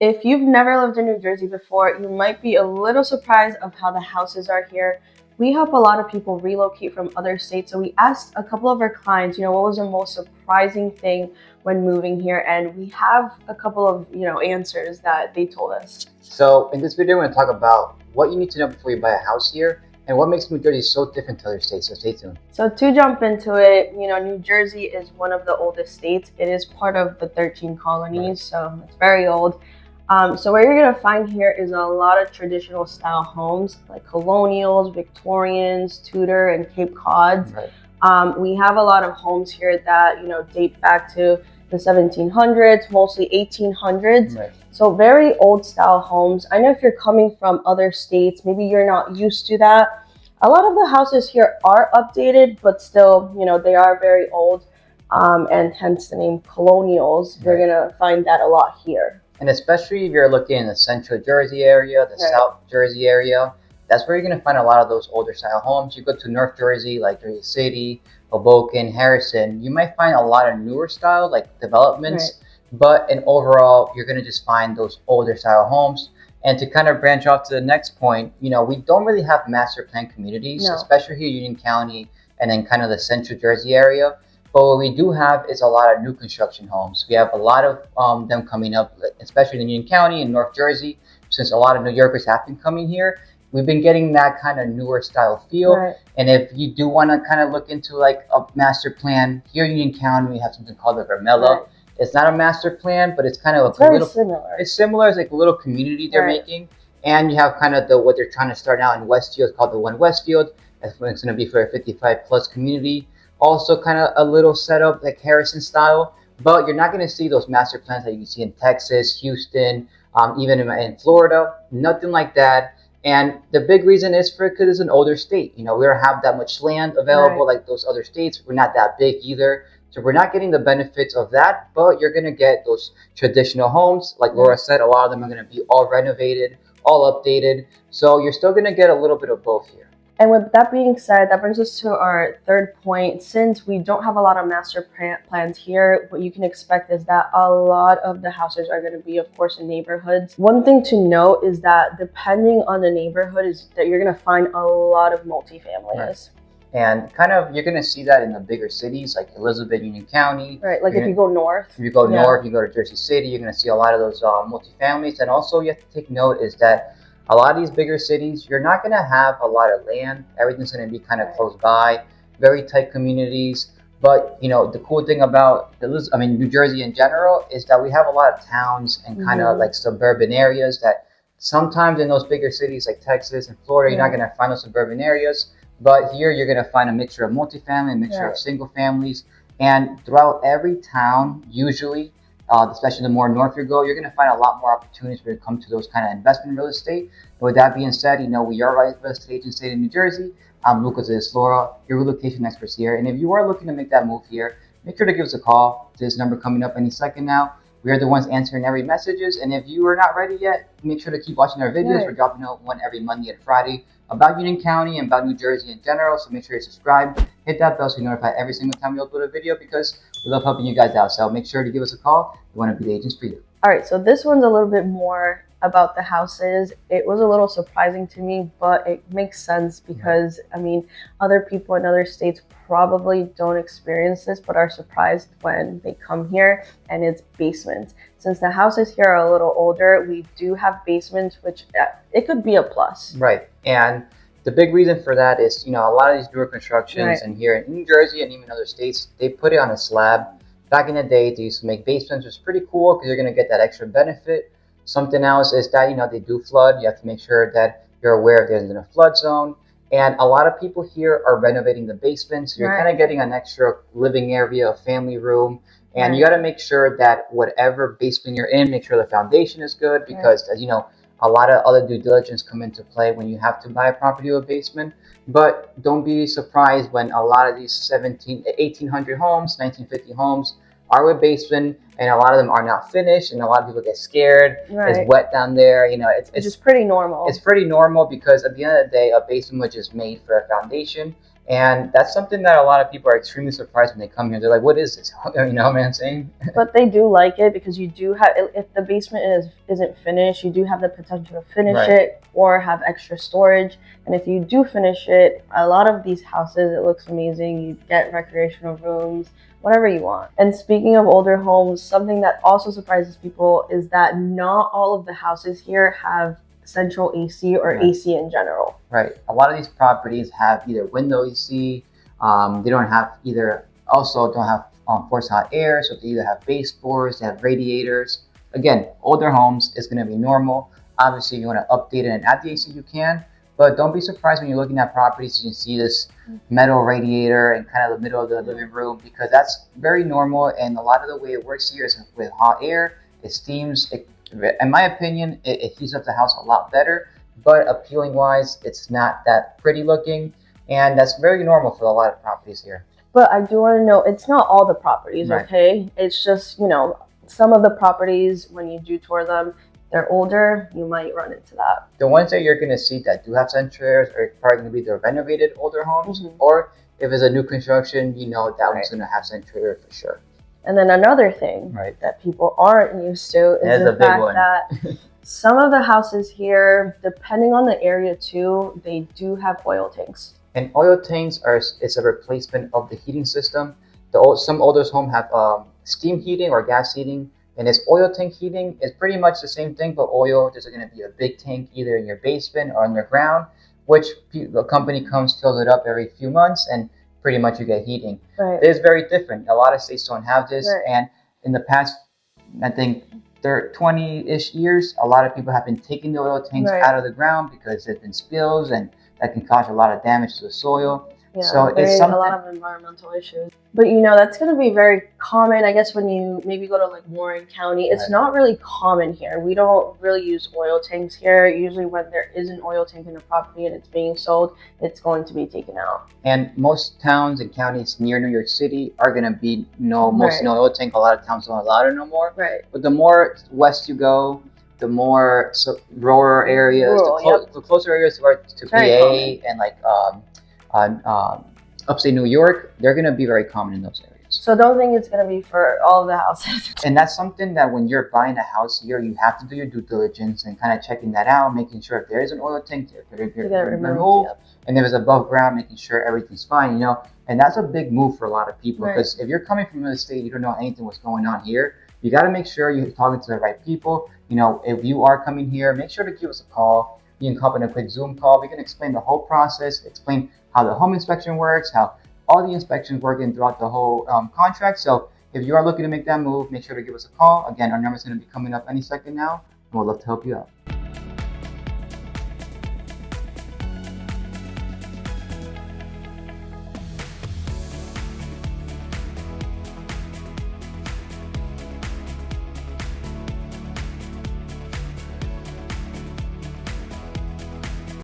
If you've never lived in New Jersey before, you might be a little surprised of how the houses are here. We help a lot of people relocate from other states, so we asked a couple of our clients, what was the most surprising thing when moving here, and we have a couple of, answers that they told us. So in this video, we're going to talk about what you need to know before you buy a house here and what makes New Jersey so different to other states, so stay tuned. So to jump into it, New Jersey is one of the oldest states. It is part of the 13 colonies, right. So it's very old. So what you're going to find here is a lot of traditional style homes like colonials, Victorians, Tudor, and Cape Cods. Right. We have a lot of homes here that, date back to the 1700s, mostly 1800s. Right. So very old style homes. I know if you're coming from other states, maybe you're not used to that. A lot of the houses here are updated, but still, they are very old, and hence the name colonials. Right. You're going to find that a lot here. And especially if you're looking in the central Jersey area, the right. South Jersey area, that's where you're going to find a lot of those older style homes. You go to North Jersey, like Jersey City, Hoboken, Harrison, you might find a lot of newer style, like developments, right. But in overall, you're going to just find those older style homes. And to kind of branch off to the next point, we don't really have master plan communities, no. Especially here in Union County and then kind of the central Jersey area. But what we do have is a lot of new construction homes. We have a lot of them coming up, especially in Union County and North Jersey, since a lot of New Yorkers have been coming here. We've been getting that kind of newer style feel. Right. And if you do want to kind of look into like a master plan, here in Union County, we have something called the Vermella. Right. It's not a master plan, but it's kind of similar. It's similar. It's like a little community they're right. making. And you have kind of what they're trying to start out in Westfield. It's called the One Westfield. That's what it's going to be for a 55 plus community. Also kind of a little setup like Harrison style, but you're not going to see those master plans that you can see in Texas, Houston, even in Florida, nothing like that. And the big reason is because it's an older state. We don't have that much land available right. like those other states. We're not that big either. So we're not getting the benefits of that, but you're going to get those traditional homes. Like Laura said, a lot of them are going to be all renovated, all updated. So you're still going to get a little bit of both here. And with that being said, that brings us to our third point. Since we don't have a lot of master plans here, what you can expect is that a lot of the houses are going to be, of course, in neighborhoods. One thing to note is that depending on the neighborhood is that you're going to find a lot of multifamilies. Right. And kind of, you're going to see that in the bigger cities like Elizabeth, Union County. Right, like if you go north. If you go north, you go to Jersey City, you're going to see a lot of those multifamilies. And also, you have to take note is that a lot of these bigger cities, you're not going to have a lot of land. Everything's going to be kind of close by, very tight communities. But, the cool thing about New Jersey in general is that we have a lot of towns and kind of like suburban areas that sometimes in those bigger cities like Texas and Florida, you're not going to find those suburban areas. But here you're going to find a mixture of multifamily, a mixture of single families. And throughout every town, usually, especially the more north you go, you're going to find a lot more opportunities when it comes to those kind of investment real estate. But with that being said, we are a real estate agency in New Jersey. I'm Luca, this is Laura, your relocation experts here. And if you are looking to make that move here, make sure to give us a call. This number coming up any second now. We are the ones answering every messages. And if you are not ready yet, make sure to keep watching our videos. Right. We're dropping out one every Monday and Friday about Union County and about New Jersey in general. So make sure you subscribe, hit that bell so you're notified every single time we upload a video because we love helping you guys out. So make sure to give us a call. We want to be the agents for you. All right, so this one's a little bit more about the houses. It was a little surprising to me, but it makes sense because, other people in other states probably don't experience this, but are surprised when they come here, and it's basements. Since the houses here are a little older, we do have basements, which it could be a plus. Right, and the big reason for that is, a lot of these newer constructions, right. And here in New Jersey and even other states, they put it on a slab. Back in the day, they used to make basements, which is pretty cool because you're going to get that extra benefit. Something else is that, they do flood. You have to make sure that you're aware if there's in a flood zone. And a lot of people here are renovating the basements. So you're kind of getting an extra living area, a family room. And you got to make sure that whatever basement you're in, make sure the foundation is good because, as you know, a lot of other due diligence come into play when you have to buy a property with a basement. But don't be surprised when a lot of these 1800 homes, 1950 homes are with basement, and a lot of them are not finished, and a lot of people get scared. Right. It's wet down there. It's just pretty normal. It's pretty normal because at the end of the day, a basement was just made for a foundation. And that's something that a lot of people are extremely surprised when they come here. They're like, what is this? You know what I'm saying? But they do like it because you do have, if the basement isn't finished, you do have the potential to finish it or have extra storage. And if you do finish it, a lot of these houses, it looks amazing. You get recreational rooms, whatever you want. And speaking of older homes, something that also surprises people is that not all of the houses here have central AC or AC in general. Right. A lot of these properties have either window AC. They don't have forced hot air, so they either have baseboards, they have radiators. Again, older homes is going to be normal. Obviously, if you want to update it and add the AC, you can. But don't be surprised when you're looking at properties, you see this metal radiator in kind of the middle of the living room, because that's very normal. And a lot of the way it works here is with hot air, it steams. In my opinion, it heats up the house a lot better. But appealing wise, it's not that pretty looking. And that's very normal for a lot of properties here. But I do want to know, it's not all the properties, okay? It's just, some of the properties, when you do tour them, they're older, you might run into that. The ones that you're going to see that do have central airs are probably going to be the renovated older homes, or if it's a new construction, that one's going to have central air for sure. And then another thing that people aren't used to is the fact that some of the houses here, depending on the area too, they do have oil tanks. And oil tanks it's a replacement of the heating system. Some older homes have steam heating or gas heating, and this oil tank heating is pretty much the same thing, but oil. There's going to be a big tank either in your basement or underground, which the company comes, fills it up every few months, and pretty much you get heating. It's very different. A lot of states don't have this, and in the past, I think 20-ish years, a lot of people have been taking the oil tanks out of the ground because there's been spills, and that can cause a lot of damage to the soil. Yeah, so it's a lot of environmental issues. But that's going to be very common, I guess, when you maybe go to like Warren County. It's not really common here. We don't really use oil tanks here. Usually when there is an oil tank in a property and it's being sold, it's going to be taken out. And most towns and counties near New York City are going to be mostly no oil tank. A lot of towns don't allow it no more. But the more west you go, the more rural areas, the closer areas to PA and like upstate New York, they're going to be very common in those areas. So don't think it's going to be for all of the houses. And that's something that when you're buying a house here, you have to do your due diligence and kind of checking that out, making sure if there is an oil tank to remove, and if it's above ground, making sure everything's fine, And that's a big move for a lot of people, because if you're coming from another state, you don't know anything what's going on here. You got to make sure you're talking to the right people. If you are coming here, make sure to give us a call. You can hop in a quick Zoom call. We can explain the whole process, explain how the home inspection works, how all the inspections work throughout the whole contract. So if you are looking to make that move, make sure to give us a call. Again, our number is going to be coming up any second now, and we'd love to help you out.